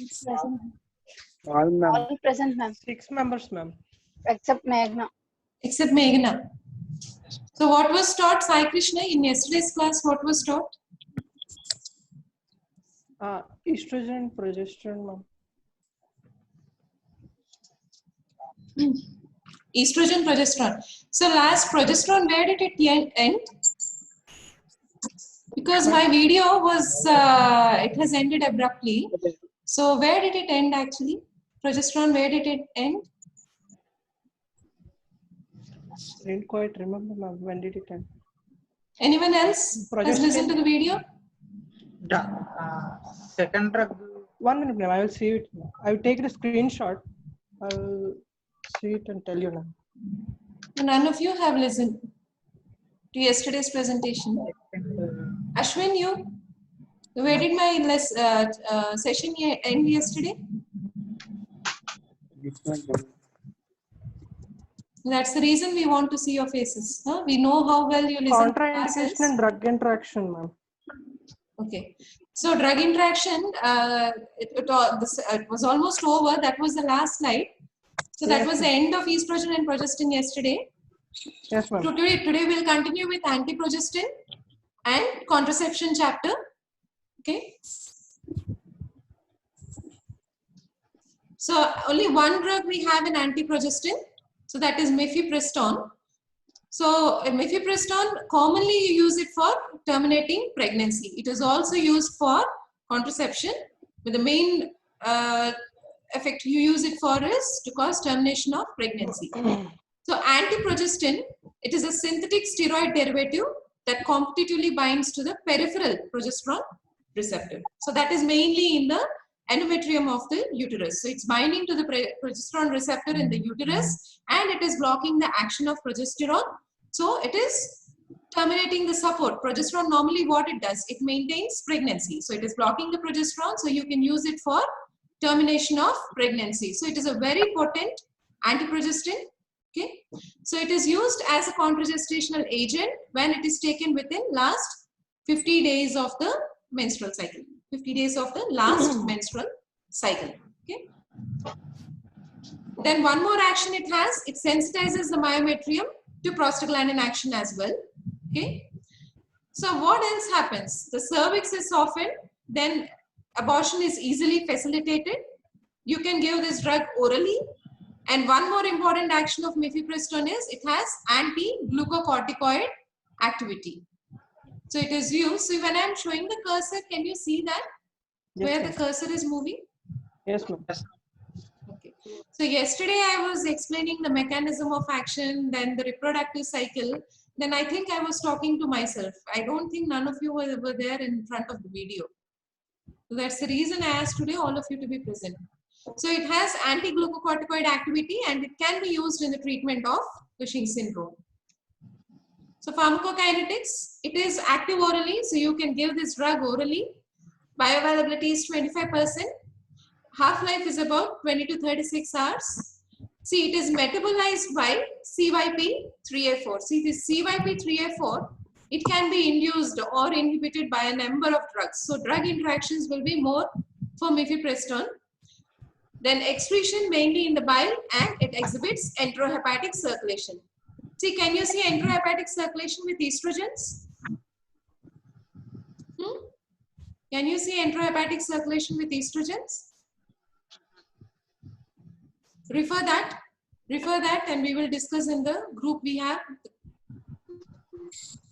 Present. All, ma'am. All present, ma'am. 6 members, ma'am. Except Meghna. Except Meghna. So what was taught, Sai Krishna, in yesterday's class? What was taught? Estrogen and progesterone, ma'am. Estrogen, progesterone. So last progesterone, where did it end? Because my video was, it has ended abruptly. So where did it end actually? Progesterone, where did it end? I didn't quite remember, ma'am. When did it end? Anyone else has listened to the video? Second drug. 1 minute, ma'am. I will see it. I will take the screenshot. I will see it and tell you now. None of you have listened to yesterday's presentation. Ashwin, you? Where did my session end yesterday? That's the reason we want to see your faces. Huh? We know how well you listen to classes. Contraindication and drug interaction, ma'am. Okay. So drug interaction, it was almost over. That was the last slide. So that was the end of estrogen and progestin yesterday. Yes, ma'am. Today we'll continue with antiprogestin and contraception chapter. Okay. So only one drug we have in antiprogestin. So that is mifepristone. So mifepristone, commonly you use it for terminating pregnancy. It is also used for contraception, but the main effect you use it for is to cause termination of pregnancy. So antiprogestin, it is a synthetic steroid derivative that competitively binds to the peripheral progesterone receptor. So that is mainly in the endometrium of the uterus. So it's binding to the progesterone receptor in the uterus and it is blocking the action of progesterone. So it is terminating the support. Progesterone normally what it does, it maintains pregnancy. So it is blocking the progesterone. So you can use it for termination of pregnancy. So it is a very potent antiprogestin. Okay. So it is used as a contragestational agent when it is taken within last 50 days of the menstrual cycle. 50 days of the last menstrual cycle. Okay. Then one more action it has, it sensitizes the myometrium to prostaglandin action as well. Okay. So what else happens? The cervix is softened, then abortion is easily facilitated. You can give this drug orally. And one more important action of mifepristone is it has anti-glucocorticoid activity. So it is used. So when I am showing the cursor, can you see that? Yes, where the cursor is moving? Yes, ma'am. Okay. So yesterday I was explaining the mechanism of action, then the reproductive cycle. Then I think I was talking to myself. I don't think none of you were there in front of the video. So that's the reason I asked today all of you to be present. So it has anti-glucocorticoid activity and it can be used in the treatment of Cushing's syndrome. So pharmacokinetics, it is active orally. So you can give this drug orally. Bioavailability is 25%. Half-life is about 20 to 36 hours. See, it is metabolized by CYP3A4. See, this CYP3A4, it can be induced or inhibited by a number of drugs. So drug interactions will be more for mifepristone. Then excretion mainly in the bile and it exhibits enterohepatic circulation. See, can you see enterohepatic circulation with estrogens? Can you see enterohepatic circulation with estrogens? Refer that and we will discuss in the group we have.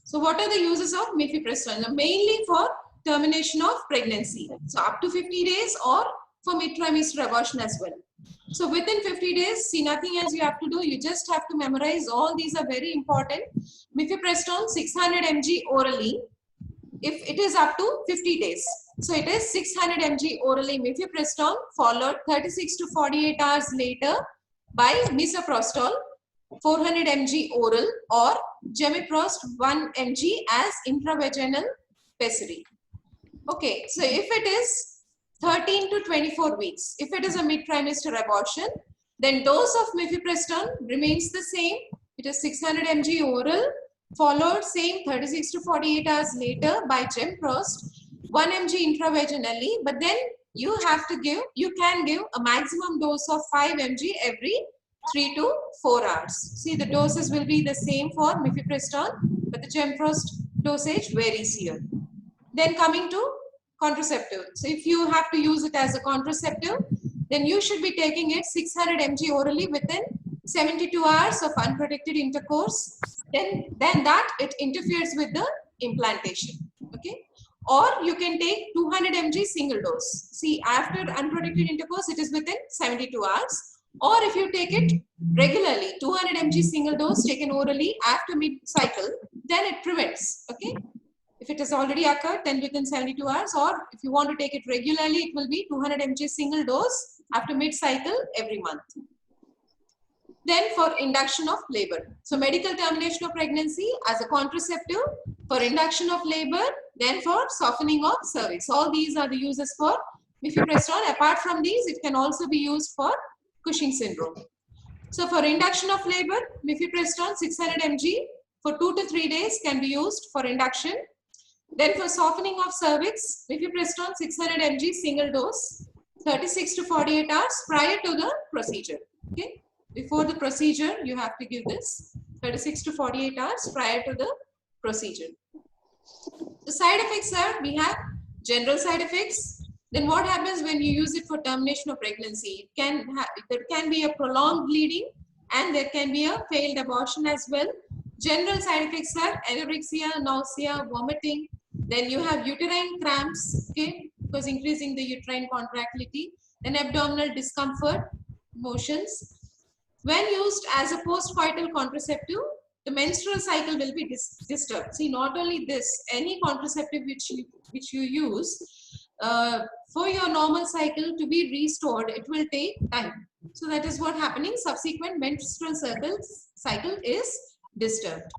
So what are the uses of mifepristone? Mainly for termination of pregnancy. So up to 50 days or for mid-trimester abortion as well. So within 50 days, see, nothing else you have to do. You just have to memorize. All these are very important. Mifepristone 600 mg orally if it is up to 50 days. So it is 600 mg orally mifepristone followed 36 to 48 hours later by misoprostol 400 mg oral or gemiprost 1 mg as intravaginal pessary. Okay, so if it is 13 to 24 weeks, if it is a mid-trimester abortion, then dose of mifepristone remains the same. It is 600 mg oral followed same 36 to 48 hours later by Gemprost 1 mg intravaginally, but then you can give a maximum dose of 5 mg every 3 to 4 hours. See, the doses will be the same for mifepristone, but the Gemfrost dosage varies here. Then coming to contraceptive. So if you have to use it as a contraceptive, then you should be taking it 600 mg orally within 72 hours of unprotected intercourse. Then that it interferes with the implantation. Okay. Or you can take 200 mg single dose. See, after unprotected intercourse, it is within 72 hours. Or if you take it regularly, 200 mg single dose taken orally after mid-cycle, then it prevents. Okay. If it has already occurred, then within 72 hours. Or if you want to take it regularly, it will be 200 mg single dose after mid-cycle every month. Then for induction of labor. So medical termination of pregnancy as a contraceptive, for induction of labor, then for softening of cervix. All these are the uses for mifepristone. Apart from these, it can also be used for Cushing syndrome. So for induction of labor, mifepristone 600 mg for 2 to 3 days can be used for induction. Then for softening of cervix, mifepristone 600 mg single dose, 36 to 48 hours prior to the procedure. Okay. Before the procedure, you have to give this 36 to 48 hours prior to the procedure. The side effects are, we have general side effects. Then what happens when you use it for termination of pregnancy? There can be a prolonged bleeding and there can be a failed abortion as well. General side effects are anorexia, nausea, vomiting. Then you have uterine cramps, okay, because increasing the uterine contractility. Then abdominal discomfort, motions. When used as a postcoital contraceptive, the menstrual cycle will be disturbed. See, not only this, any contraceptive which you use, for your normal cycle to be restored, it will take time. So that is what happening. Subsequent menstrual cycle is disturbed.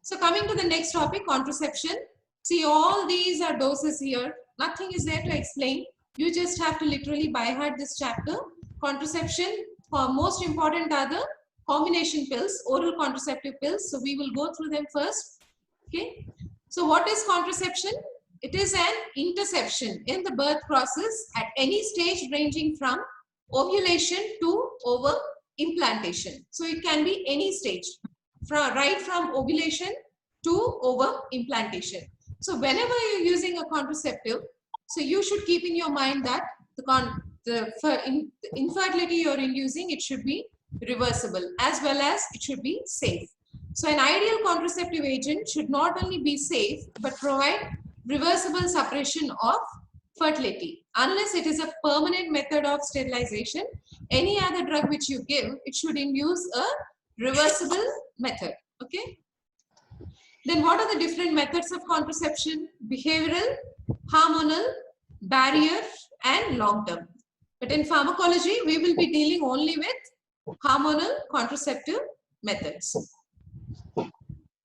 So coming to the next topic, contraception. See, all these are doses here. Nothing is there to explain. You just have to literally by heart this chapter. Contraception, most important are the combination pills, oral contraceptive pills. So we will go through them first. Okay. So what is contraception? It is an interception in the birth process at any stage ranging from ovulation to implantation. So it can be any stage, right from ovulation to implantation. So whenever you're using a contraceptive, so you should keep in your mind that the infertility you're inducing, it should be reversible as well as it should be safe. So an ideal contraceptive agent should not only be safe but provide reversible suppression of fertility. Unless it is a permanent method of sterilization, any other drug which you give, it should induce a reversible method. Okay. Then what are the different methods of contraception? Behavioral, hormonal, barrier, and long-term. But in pharmacology, we will be dealing only with hormonal contraceptive methods.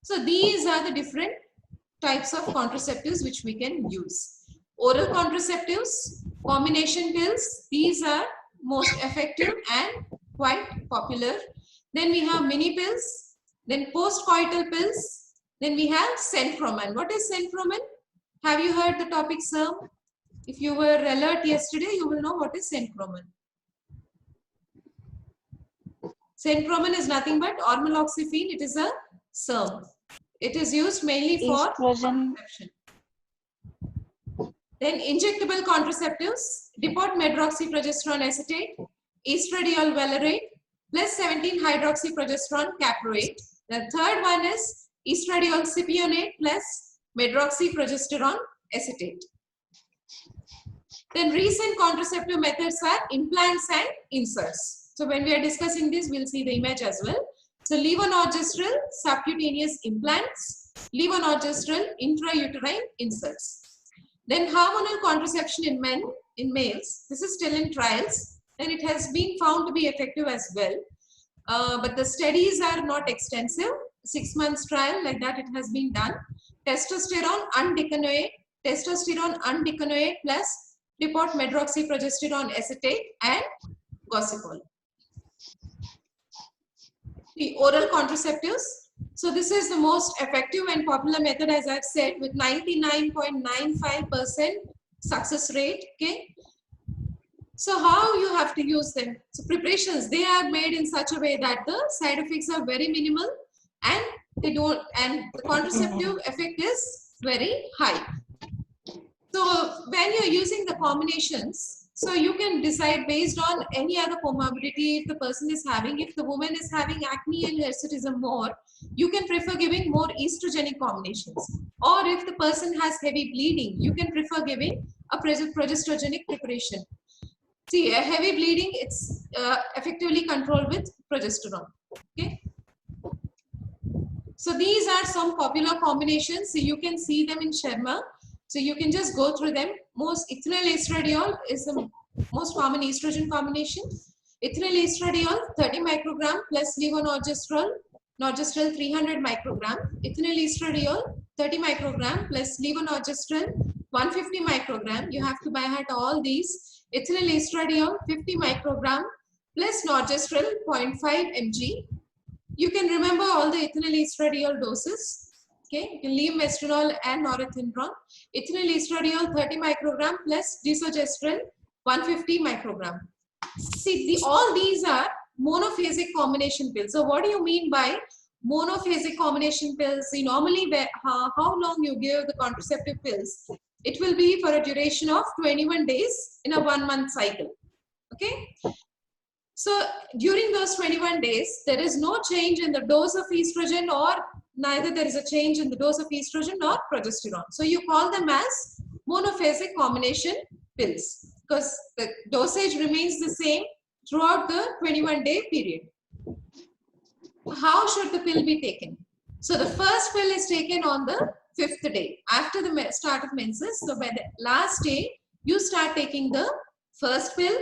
So these are the different types of contraceptives which we can use. Oral contraceptives, combination pills, these are most effective and quite popular. Then we have mini pills, then postcoital pills, then we have Senfroman. What is Senfroman? Have you heard the topic, sir? If you were alert yesterday, you will know what is Senfroman. Senfroman is nothing but ormaloxifene. It is a SERM. It is used mainly for contraception. Then injectable contraceptives, depot medroxyprogesterone acetate, estradiol valerate, plus 17 hydroxyprogesterone caproate. The third one is estradiol cypionate plus medroxyprogesterone acetate. Then recent contraceptive methods are implants and inserts. So when we are discussing this, we'll see the image as well. So levonorgestrel subcutaneous implants, levonorgestrel intrauterine inserts. Then hormonal contraception in males. This is still in trials and it has been found to be effective as well. But the studies are not extensive. 6 months trial like that it has been done. Testosterone undecanoate plus depot medroxyprogesterone acetate and gossypol. The oral contraceptives. So this is the most effective and popular method, as I've said, with 99.95% success rate. Okay. So how you have to use them? So preparations, they are made in such a way that the side effects are very minimal and they don't, and the contraceptive effect is very high. So when you're using the combinations, so you can decide based on any other comorbidity if the person is having. If the woman is having acne and hirsutism more, you can prefer giving more estrogenic combinations. Or if the person has heavy bleeding, you can prefer giving a progesterogenic preparation. See, a heavy bleeding, it's effectively controlled with progesterone. Okay. So these are some popular combinations. So you can see them in Sharma. So you can just go through them. Most ethinyl estradiol is the most common estrogen combination. Ethinyl estradiol 30 microgram plus levonorgestrel, norgestrel 300 microgram. Ethinyl estradiol 30 microgram plus levonorgestrel 150 microgram. You have to by heart all these. Ethinyl estradiol 50 microgram plus norgestrel 0.5 mg. You can remember all the ethinyl estradiol doses. Okay, you can leave mestranol and norethindrone. Ethinyl estradiol 30 microgram plus desogestrel 150 microgram. See, all these are monophasic combination pills. So what do you mean by monophasic combination pills? See, normally how long you give the contraceptive pills? It will be for a duration of 21 days in a 1 month cycle. Okay. So during those 21 days, there is no change in the dose of estrogen, or neither there is a change in the dose of estrogen or progesterone. So you call them as monophasic combination pills because the dosage remains the same throughout the 21-day period. How should the pill be taken? So the first pill is taken on the 5th day after the start of menses. So by the last day, you start taking the first pill.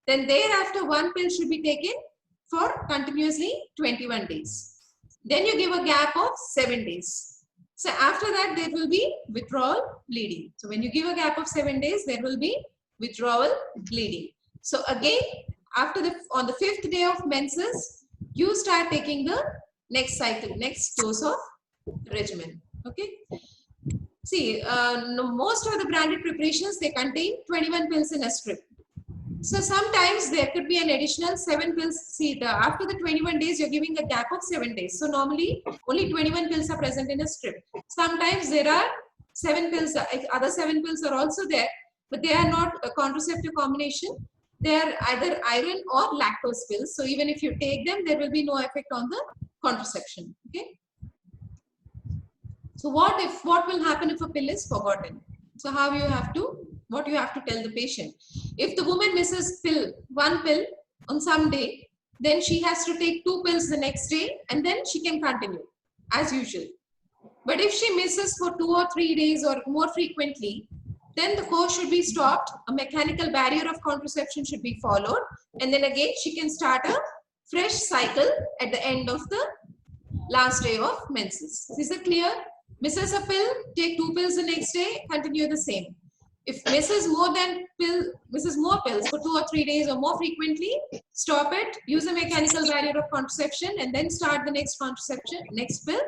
Then thereafter, one pill should be taken for continuously 21 days. Then you give a gap of 7 days. So after that, there will be withdrawal bleeding. So when you give a gap of 7 days, there will be withdrawal bleeding. So again, on the 5th day of menses, you start taking the next cycle, next dose of regimen. Okay. See, most of the branded preparations, they contain 21 pills in a strip. So sometimes there could be an additional 7 pills. See, after the 21 days, you're giving a gap of 7 days. So normally only 21 pills are present in a strip. Sometimes there are 7 pills, other 7 pills are also there, but they are not a contraceptive combination. They are either iron or lactose pills. So even if you take them, there will be no effect on the contraception. Okay. So what will happen if a pill is forgotten? So what you have to tell the patient. If the woman misses one pill on some day, then she has to take 2 pills the next day and then she can continue as usual. But if she misses for 2 or 3 days or more frequently, then the course should be stopped. A mechanical barrier of contraception should be followed. And then again, she can start a fresh cycle at the end of the last day of menses. Is it clear? Misses a pill, take 2 pills the next day, continue the same. If misses more pills for 2 or 3 days or more frequently, stop it, use a mechanical barrier of contraception, and then start the next pill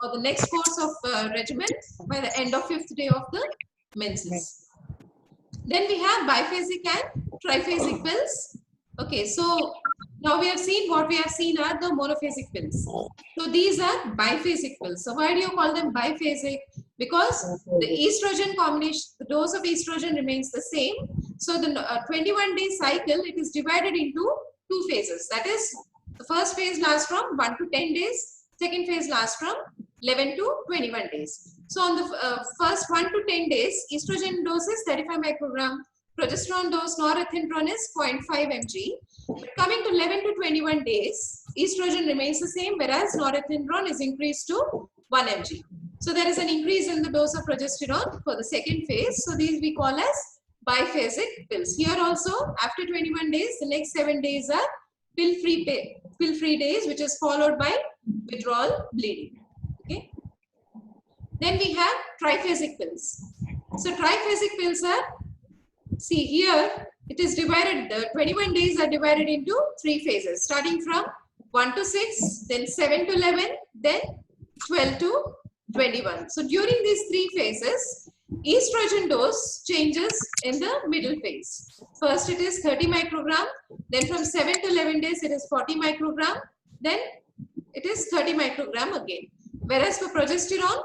or the next course of regimen by the end of 5th day of the menses. Then we have biphasic and triphasic pills. Okay, so now we have seen what we have seen are the monophasic pills. So these are biphasic pills. So why do you call them biphasic? Because the estrogen combination, the dose of estrogen remains the same. So the 21-day cycle, it is divided into 2 phases. That is, the first phase lasts from 1 to 10 days. Second phase lasts from 11 to 21 days. So on the first 1 to 10 days, estrogen dose is 35 microgram. Progesterone dose, norethindrone is 0.5 mg. But coming to 11 to 21 days, estrogen remains the same, whereas norethindrone is increased to 1 mg. So there is an increase in the dose of progesterone for the second phase. So these we call as biphasic pills. Here also, after 21 days, the next 7 days are pill-free days, which is followed by withdrawal bleeding. Okay. Then we have triphasic pills. So triphasic pills are, see here, it is divided, the 21 days are divided into 3 phases, starting from 1 to 6, then 7 to 11, then 12 to 21. So during these 3 phases, estrogen dose changes in the middle phase. First it is 30 microgram, then from 7 to 11 days it is 40 microgram, then it is 30 microgram again. Whereas for progesterone,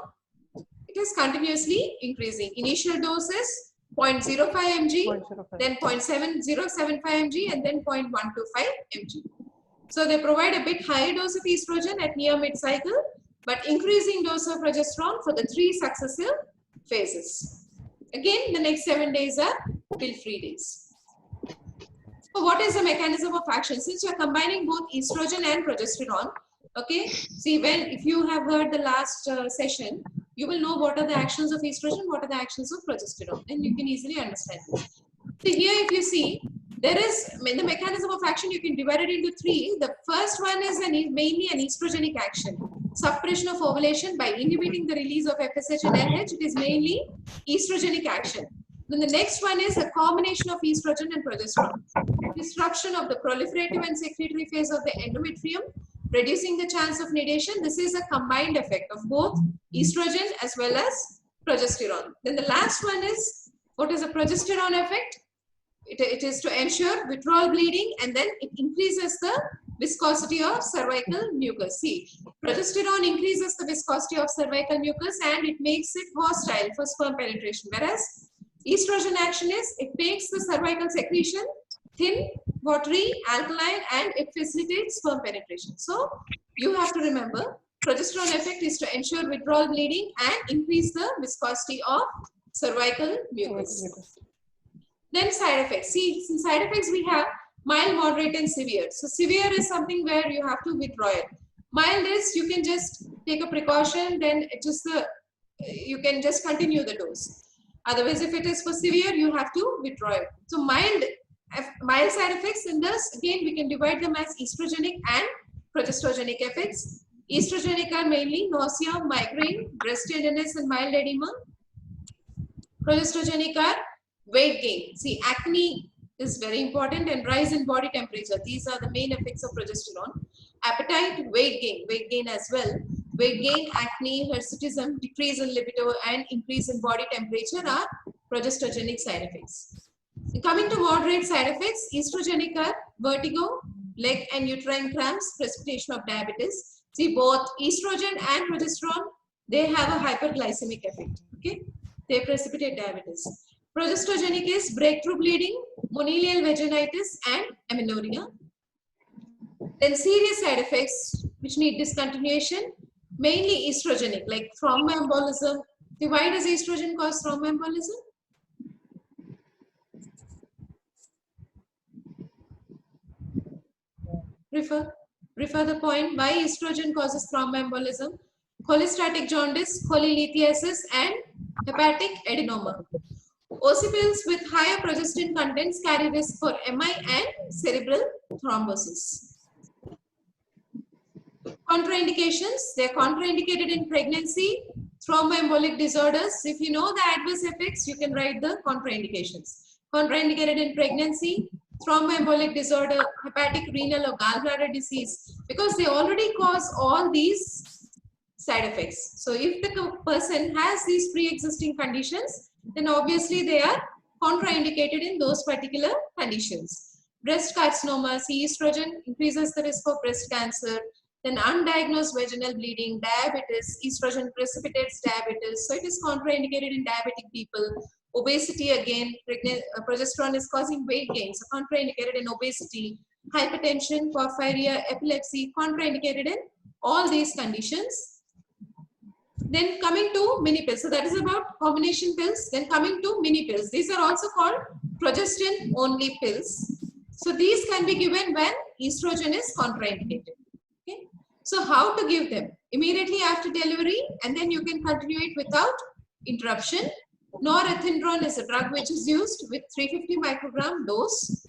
it is continuously increasing. Initial dose is 0.05 mg, 0.05. then 0.7075 mg, and then 0.125 mg. So they provide a bit higher dose of estrogen at near mid-cycle, but increasing dose of progesterone for the 3 successive phases. Again, the next 7 days are pill-free days. So what is the mechanism of action? Since you are combining both estrogen and progesterone, okay, see, if you have heard the last session, you will know what are the actions of estrogen, what are the actions of progesterone, and you can easily understand this. So here if you see, there is the mechanism of action, you can divide it into 3. The first one is mainly an estrogenic action. Suppression of ovulation by inhibiting the release of FSH and LH. It is mainly estrogenic action. Then the next one is a combination of estrogen and progesterone. Disruption of the proliferative and secretory phase of the endometrium, reducing the chance of nidation. This is a combined effect of both estrogen as well as progesterone. Then the last one is, what is a progesterone effect? It is to ensure withdrawal bleeding, and then it increases the viscosity of cervical mucus. See, progesterone increases the viscosity of cervical mucus and it makes it hostile for sperm penetration. Whereas estrogen action is, it makes the cervical secretion thin, watery, alkaline, and it facilitates sperm penetration. So you have to remember, progesterone effect is to ensure withdrawal bleeding and increase the viscosity of cervical mucus. Then side effects. See, in side effects we have mild, moderate, and severe. So severe is something where you have to withdraw it. Mild is you can just take a precaution, then it just you can just continue the dose. Otherwise, if it is for severe, you have to withdraw it. So mild side effects in this, again we can divide them as estrogenic and progesterogenic effects. Estrogenic are mainly nausea, migraine, breast tenderness, and mild edema. Progesterogenic are weight gain. See, acne is very important, and rise in body temperature. These are the main effects of progesterone. Appetite, weight gain as well. Weight gain, acne, hirsutism, decrease in libido, and increase in body temperature are progesterogenic side effects. Coming to moderate side effects, estrogenic are vertigo, leg and uterine cramps, precipitation of diabetes. See, both estrogen and progesterone, they have a hyperglycemic effect. Okay, they precipitate diabetes. Progesterogenic is breakthrough bleeding, monilial vaginitis, and amenorrhea. Then serious side effects which need discontinuation, mainly estrogenic, like thromboembolism. Why does estrogen cause thromboembolism? Refer the point. Why estrogen causes thromboembolism? Cholestatic jaundice, cholelithiasis, and hepatic adenoma. Ossipills with higher progesterone contents carry risk for MI and cerebral thrombosis. Contraindications. They are contraindicated in pregnancy, thromboembolic disorders. If you know the adverse effects, you can write the contraindications. Contraindicated in pregnancy, thromboembolic disorder, hepatic, renal, or gallbladder disease, because they already cause all these side effects. So if the person has these pre-existing conditions, then obviously they are contraindicated in those particular conditions. Breast carcinoma, see, estrogen increases the risk of breast cancer. Then undiagnosed vaginal bleeding, diabetes, estrogen precipitates diabetes. So it is contraindicated in diabetic people. Obesity, again, progesterone is causing weight gain, so contraindicated in obesity. Hypertension, porphyria, epilepsy, contraindicated in all these conditions. Then coming to mini pills. So that is about combination pills. Then coming to mini pills. These are also called progestin only pills. So these can be given when estrogen is contraindicated. Okay. So how to give them? Immediately after delivery, and then you can continue it without interruption. Norethindrone is a drug which is used with 350 microgram dose.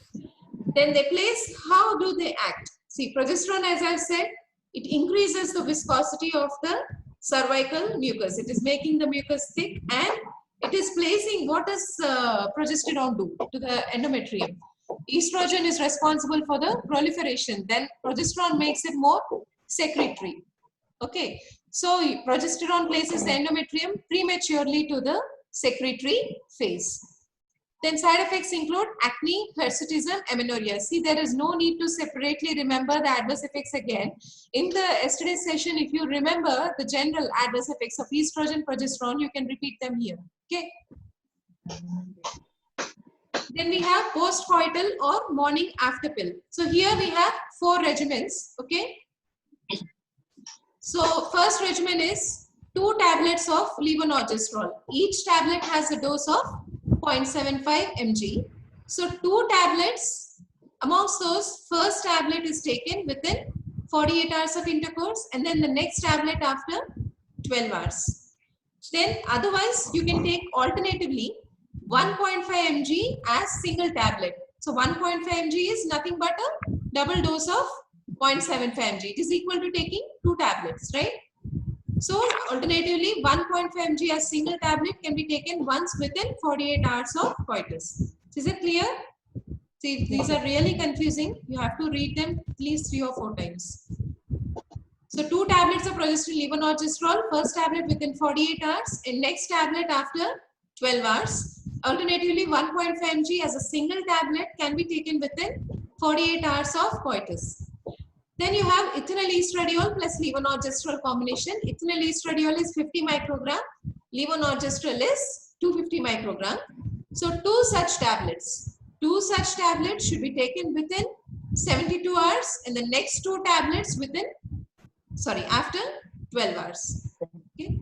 Then they place, how do they act? See, progesterone, as I've said, it increases the viscosity of the cervical mucus. It is making the mucus thick, and it is placing, what does progesterone do to the endometrium? Estrogen is responsible for the proliferation. Then progesterone makes it more secretory. Okay. So progesterone places the endometrium prematurely to the secretory phase. Then side effects include acne, hirsutism, amenorrhea. See, there is no need to separately remember the adverse effects again. In the yesterday's session, if you remember the general adverse effects of estrogen, progesterone, you can repeat them here. Okay. Then we have post-coital or morning after pill. So here we have 4 regimens. Okay. So first regimen is 2 tablets of levonorgestrel. Each tablet has a dose of 0.75 mg. So 2 tablets, amongst those, first tablet is taken within 48 hours of intercourse, and then the next tablet after 12 hours. Then otherwise you can take alternatively 1.5 mg as single tablet. So 1.5 mg is nothing but a double dose of 0.75 mg. It is equal to taking 2 tablets, right? So alternatively, 1.5 mg as single tablet can be taken once within 48 hours of coitus. Is it clear? See, these are really confusing. You have to read them at least 3 or 4 times. So 2 tablets of progesterone levonorgestrel, first tablet within 48 hours, and next tablet after 12 hours. Alternatively, 1.5 mg as a single tablet can be taken within 48 hours of coitus. Then you have ethinyl estradiol plus levonorgestrel combination. Ethinyl estradiol is 50 microgram. Levonorgestrel is 250 microgram. So 2 such tablets. 2 such tablets should be taken within 72 hours, and the next 2 tablets within, after 12 hours. Okay.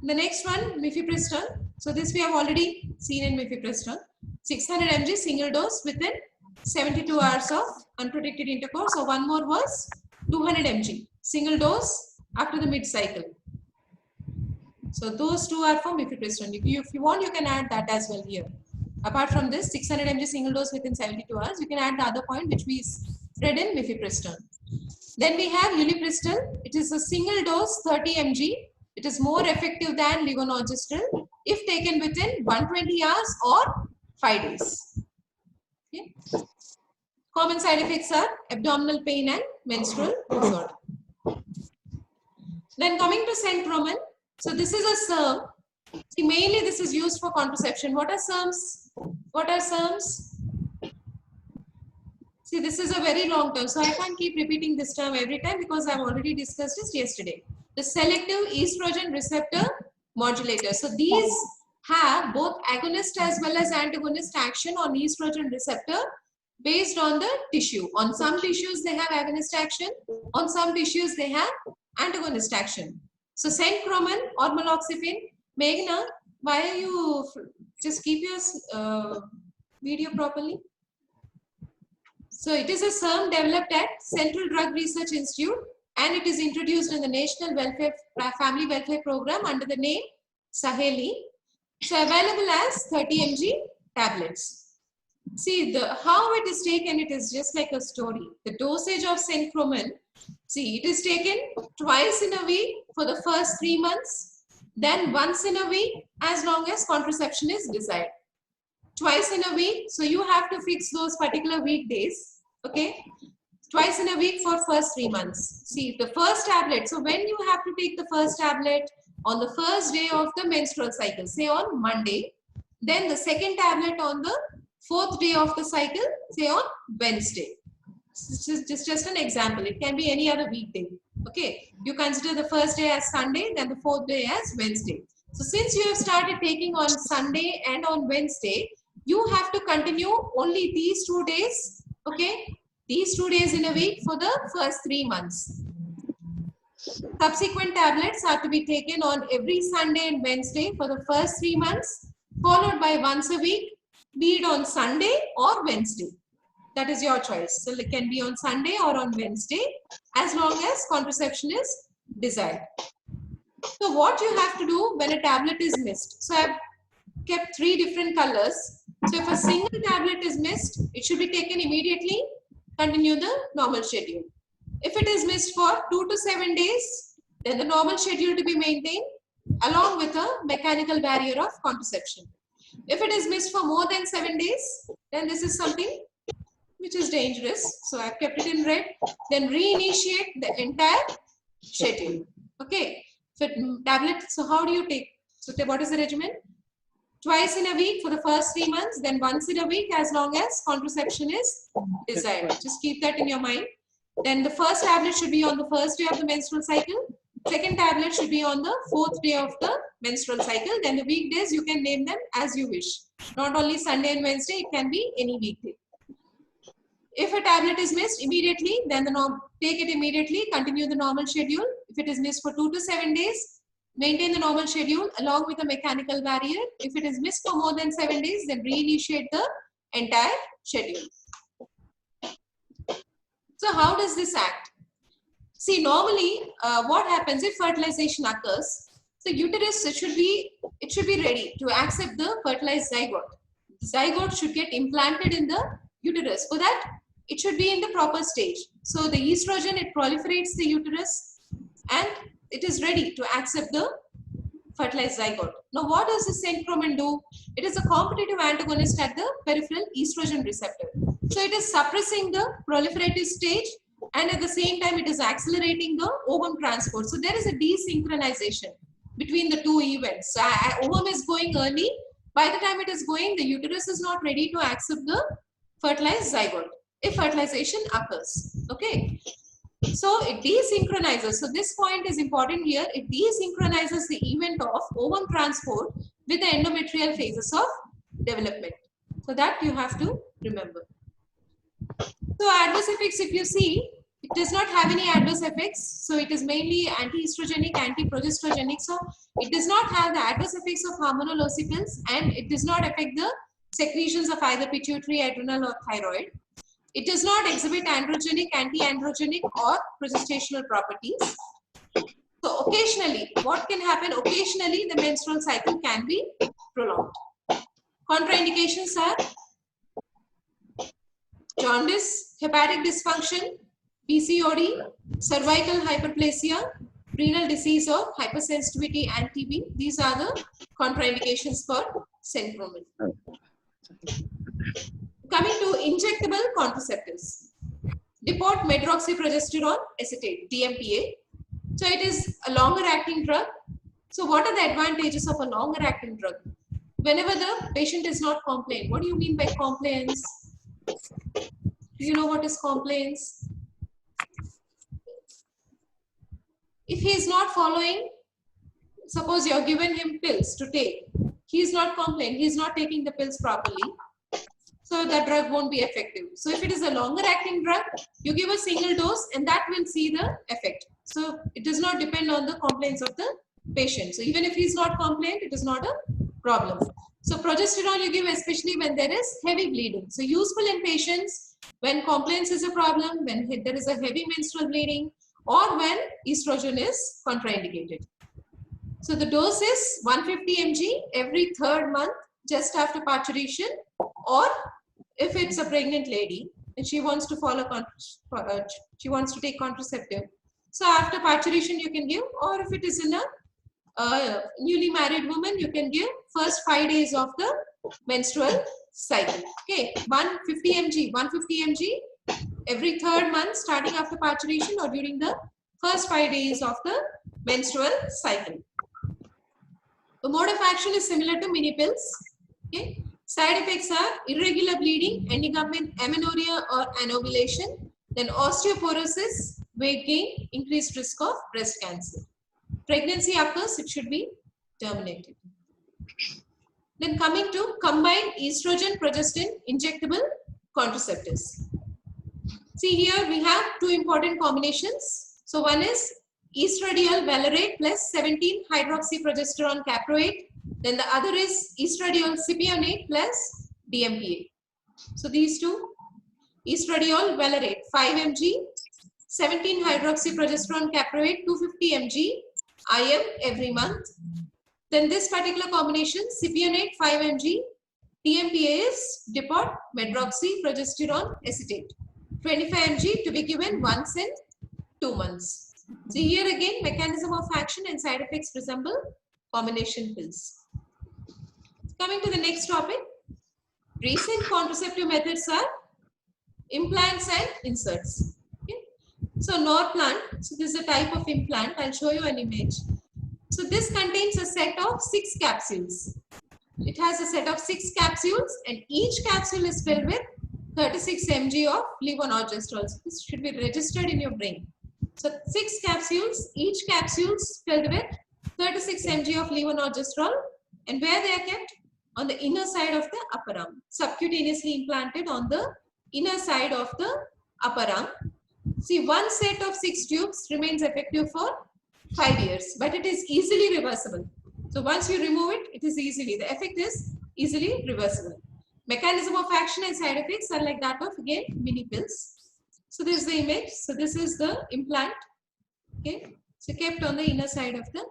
The next one, mifepristone. So this we have already seen in mifepristone. 600 mg single dose within 72 hours of unprotected intercourse. So one more was 200 mg single dose after the mid cycle. So those 2 are for mifepristone. If you want, you can add that as well here. Apart from this 600 mg single dose within 72 hours, you can add the other point which we read in mifepristone. Then we have ulipristal. It is a single dose 30 mg. It is more effective than levonorgestrel if taken within 120 hours or 5 days. Okay. Common side effects are abdominal pain and menstrual disorder. Then coming to centromin. So this is a SERM. See, mainly this is used for contraception. What are SERMs? What are SERMs? See, this is a very long term. So I can't keep repeating this term every time because I've already discussed this yesterday. The selective estrogen receptor modulator. So these have both agonist as well as antagonist action on estrogen receptor based on the tissue. On some tissues they have agonist action, on some tissues they have antagonist action. So centromin or meloxifene. Meghna, why are you, just keep your video properly. So it is a SERM developed at Central Drug Research Institute, and it is introduced in the National Family Welfare Program under the name Saheli. So available as 30 mg tablets. See, how it is taken, it is just like a story. The dosage of centromin, see, it is taken twice in a week for the first 3 months, then once in a week as long as contraception is desired. Twice in a week, so you have to fix those particular weekdays, okay? Twice in a week for first 3 months. See, the first tablet, so when you have to take the first tablet, on the first day of the menstrual cycle, say on Monday, then the second tablet on the 4th day of the cycle, say on Wednesday. This is just an example. It can be any other weekday. Okay, you consider the first day as Sunday, then the 4th day as Wednesday. So since you have started taking on Sunday and on Wednesday, you have to continue only these 2 days. Okay, these 2 days in a week for the first 3 months. Subsequent tablets are to be taken on every Sunday and Wednesday for the first 3 months, followed by once a week, be it on Sunday or Wednesday. That is your choice. So it can be on Sunday or on Wednesday as long as contraception is desired. So what you have to do when a tablet is missed. So I have kept 3 different colors. So if a single tablet is missed, it should be taken immediately, continue the normal schedule. If it is missed for 2 to 7 days, then the normal schedule to be maintained along with a mechanical barrier of contraception. If it is missed for more than 7 days, then this is something which is dangerous. So I've kept it in red. Then reinitiate the entire schedule. Okay. So tablet, so how do you take? So what is the regimen? Twice in a week for the first 3 months, then once in a week as long as contraception is desired. Just keep that in your mind. Then the first tablet should be on the first day of the menstrual cycle. Second tablet should be on the 4th day of the menstrual cycle. Then the weekdays, you can name them as you wish. Not only Sunday and Wednesday, it can be any weekday. If a tablet is missed immediately, then take it immediately, continue the normal schedule. If it is missed for 2 to 7 days, maintain the normal schedule along with a mechanical barrier. If it is missed for more than 7 days, then reinitiate the entire schedule. So how does this act? See, normally what happens if fertilization occurs? The uterus, it should be ready to accept the fertilized zygote. The zygote should get implanted in the uterus. For that, it should be in the proper stage. So the estrogen, it proliferates the uterus and it is ready to accept the fertilized zygote. Now, what does the centromin do? It is a competitive antagonist at the peripheral estrogen receptor. So it is suppressing the proliferative stage and at the same time it is accelerating the ovum transport. So there is a desynchronization between the two events. So ovum is going early. By the time it is going, the uterus is not ready to accept the fertilized zygote if fertilization occurs. Okay. So it desynchronizes. So this point is important here. It desynchronizes the event of ovum transport with the endometrial phases of development. So that you have to remember. So adverse effects, if you see, it does not have any adverse effects. So it is mainly anti-estrogenic, anti-progesterogenic. So it does not have the adverse effects of hormonal pills and it does not affect the secretions of either pituitary, adrenal or thyroid. It does not exhibit androgenic, anti-androgenic or progestational properties. So occasionally, what can happen? Occasionally, the menstrual cycle can be prolonged. Contraindications are jaundice, hepatic dysfunction, PCOD, cervical hyperplasia, renal disease or hypersensitivity and TB. These are the contraindications for centromin. Coming to injectable contraceptives. Depot medroxyprogesterone acetate, DMPA. So it is a longer acting drug. So what are the advantages of a longer acting drug? Whenever the patient is not compliant. What do you mean by compliance? Do you know what is compliance? If he is not following, suppose you have given him pills to take. He is not compliant. He is not taking the pills properly. So that drug won't be effective. So if it is a longer acting drug, you give a single dose and that will see the effect. So it does not depend on the compliance of the patient. So even if he is not compliant, it is not a problem. So progesterone you give especially when there is heavy bleeding. So useful in patients when compliance is a problem, when there is a heavy menstrual bleeding, or when estrogen is contraindicated. So the dose is 150 mg every 3rd month just after parturition, or if it's a pregnant lady and she wants to follow, she wants to take contraceptive. So after parturition you can give, or if it is in a newly married woman, you can give first 5 days of the menstrual cycle. Okay, 150 mg every 3rd month starting after parturition or during the first 5 days of the menstrual cycle. The mode of action is similar to mini pills. Okay. Side effects are irregular bleeding, ending up in amenorrhea or anovulation, then osteoporosis, weight gain, increased risk of breast cancer. Pregnancy occurs, it should be terminated. Then coming to combined estrogen progestin injectable contraceptives. See here we have 2 important combinations. So one is estradiol valerate plus 17-hydroxyprogesterone caproate. Then the other is estradiol cypionate plus DMPA. So these two, estradiol valerate 5 mg, 17-hydroxyprogesterone caproate 250 mg IM every month. Then this particular combination, cypionate 5 mg, DMPA is depot medroxyprogesterone acetate 25 mg to be given once in 2 months. So here again mechanism of action and side effects resemble combination pills. Coming to the next topic, recent contraceptive methods are implants and inserts. Okay. So Norplant, so this is a type of implant. I'll show you an image. So this contains a set of 6 capsules. It has a set of 6 capsules and each capsule is filled with 36 mg of levonorgestrel. So this should be registered in your brain. So 6 capsules, each capsule is filled with 36 mg of levonorgestrel, and where they are kept? On the inner side of the upper arm, subcutaneously implanted on the inner side of the upper arm. See, one set of 6 tubes remains effective for 5 years, but it is easily reversible. So once you remove it, it is the effect is easily reversible. Mechanism of action and side effects are like that of, again, mini pills. So this is the image. So this is the implant. Okay. So kept on the inner side of the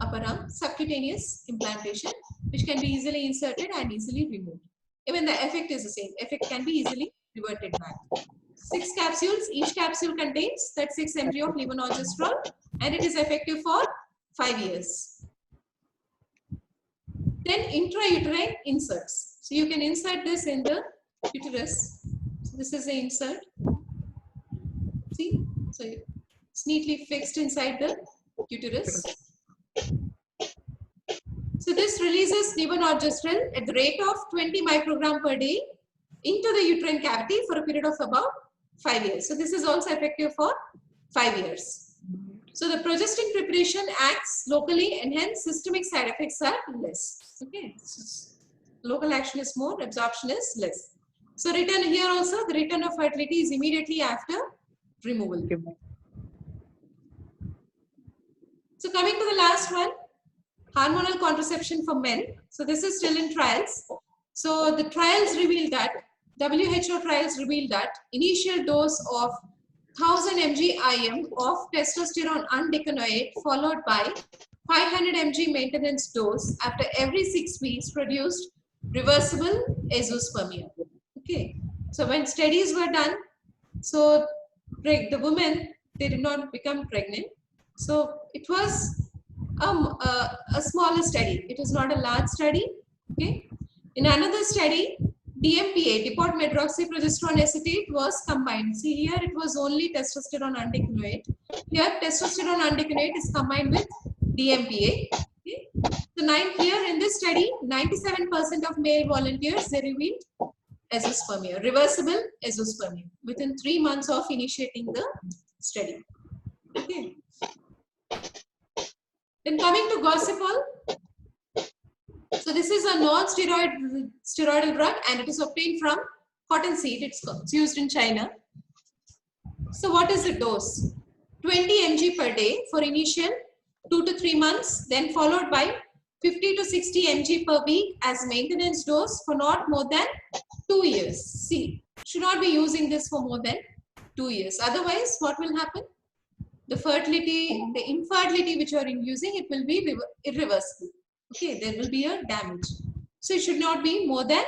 upper arm, subcutaneous implantation, which can be easily inserted and easily removed. Even the effect is the same. Effect can be easily reverted back. 6 capsules. Each capsule contains 36 mg of levonorgestrel, and it is effective for 5 years. Then intrauterine inserts. So you can insert this in the uterus. So this is the insert. See, so it's neatly fixed inside the uterus. So this releases levonorgestrel at the rate of 20 microgram per day into the uterine cavity for a period of about 5 years. So this is also effective for 5 years. So the progestin preparation acts locally and hence systemic side effects are less. Okay, local action is more, absorption is less. So return here also, the return of fertility is immediately after removal. So coming to the last one, hormonal contraception for men. So this is still in trials. So the trials reveal that, WHO trials reveal that initial dose of 1000 mg IM of testosterone undecanoate followed by 500 mg maintenance dose after every 6 weeks produced reversible azoospermia. Okay, so when studies were done, so the women, they did not become pregnant. So it was a smaller study. It was not a large study. Okay. In another study, DMPA, depot medroxyprogesterone acetate, was combined. See here, it was only testosterone undecanoate. Here, testosterone undecanoate is combined with DMPA. Okay. So here in this study, 97% of male volunteers, they revealed azoospermia, reversible azoospermia, within 3 months of initiating the study. Okay. Then coming to Gorsipol. So this is a non-steroidal drug and it is obtained from cottonseed. It's used in China. So what is the dose? 20 mg per day for initial 2 to 3 months, then followed by 50 to 60 mg per week as maintenance dose for not more than 2 years. See, should not be using this for more than 2 years. Otherwise, what will happen? The fertility, the infertility which you are using, it will be irreversible. Okay, there will be a damage. So it should not be more than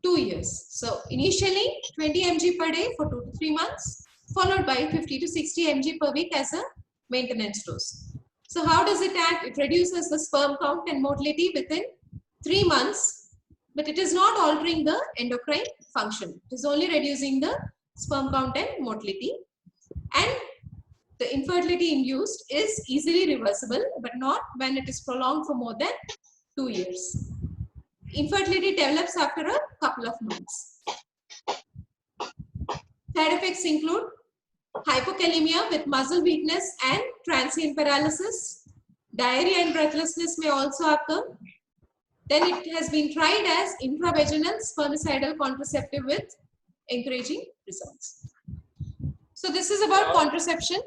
2 years. So initially 20 mg per day for 2 to 3 months, followed by 50 to 60 mg per week as a maintenance dose. So how does it act? It reduces the sperm count and motility within 3 months, but it is not altering the endocrine function. It is only reducing the sperm count and motility. And the infertility induced is easily reversible, but not when it is prolonged for more than 2 years. Infertility develops after a couple of months. Side effects include hypokalemia with muscle weakness and transient paralysis. Diarrhea and breathlessness may also occur. Then it has been tried as intravaginal spermicidal contraceptive with encouraging results. So this is about contraception.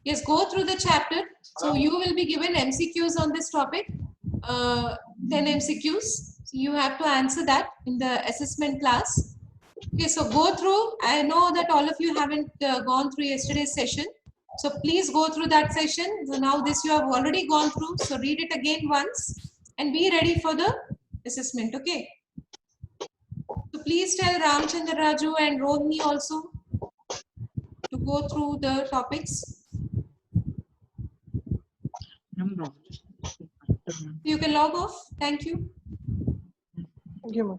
Yes, go through the chapter. So you will be given MCQs on this topic, 10 MCQs. So you have to answer that in the assessment class. Okay, so go through. I know that all of you haven't gone through yesterday's session. So please go through that session. So now this you have already gone through. So read it again once and be ready for the assessment. Okay. So please tell Ramchandra Raju and Rohini also to go through the topics. You can log off. Thank you. Thank you, ma'am.